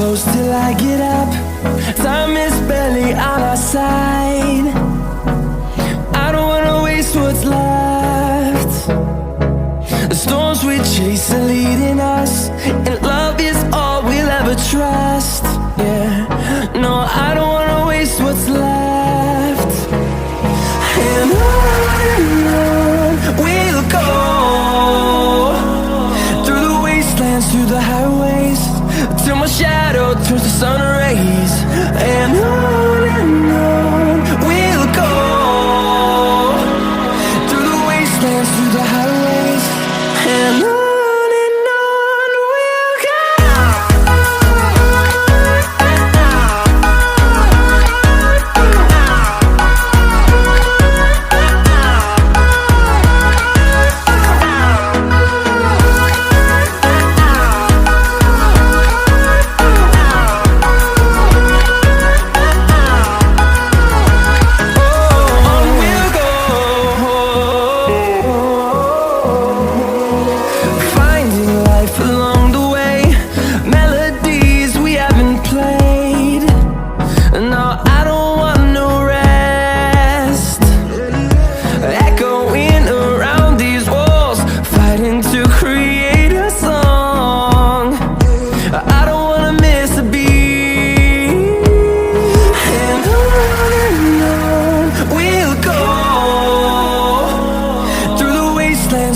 close till I get up. Time is barely on our side. I don't wanna waste what's left. The storms we chase are leading us, and love is all we'll ever trust. Yeah, no, I don't wanna waste what's left. And on we'll go, through the wastelands, through the highways, till my shadow turns to sun rays. And on we'll go, through the wastelands, through the highways, and on.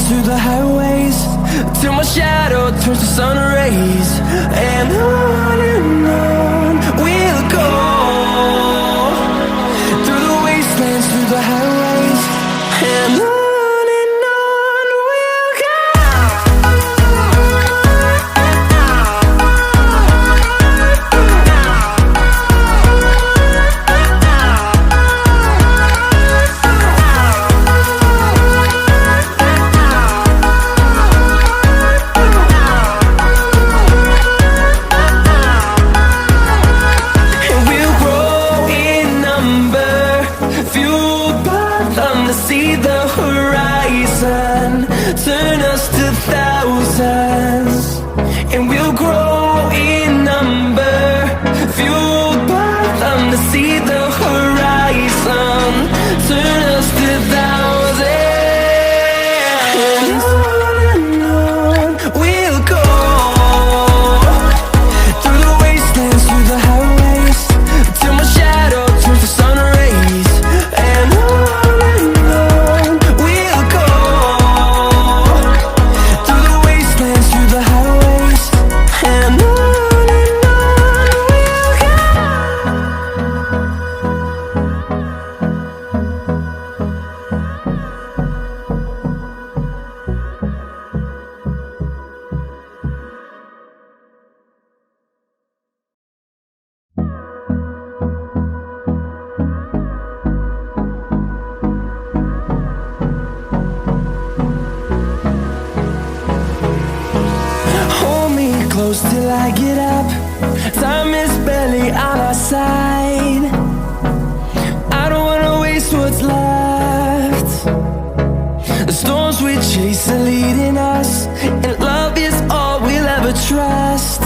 Through the highways, till my shadow turns to sun rays. And on we'll go, through the wastelands, through the highways, and on. See the horizon turn us to thousands, and we'll grow in number, fueled by them. To see the horizon turn us to thousands, and on we'll go, through the wastelands, through the highways, till my shadow turns to sun rays. And on close till I get up. Time is barely on our side. I don't wanna waste what's left. The storms we chase are leading us, and love is all we'll ever trust.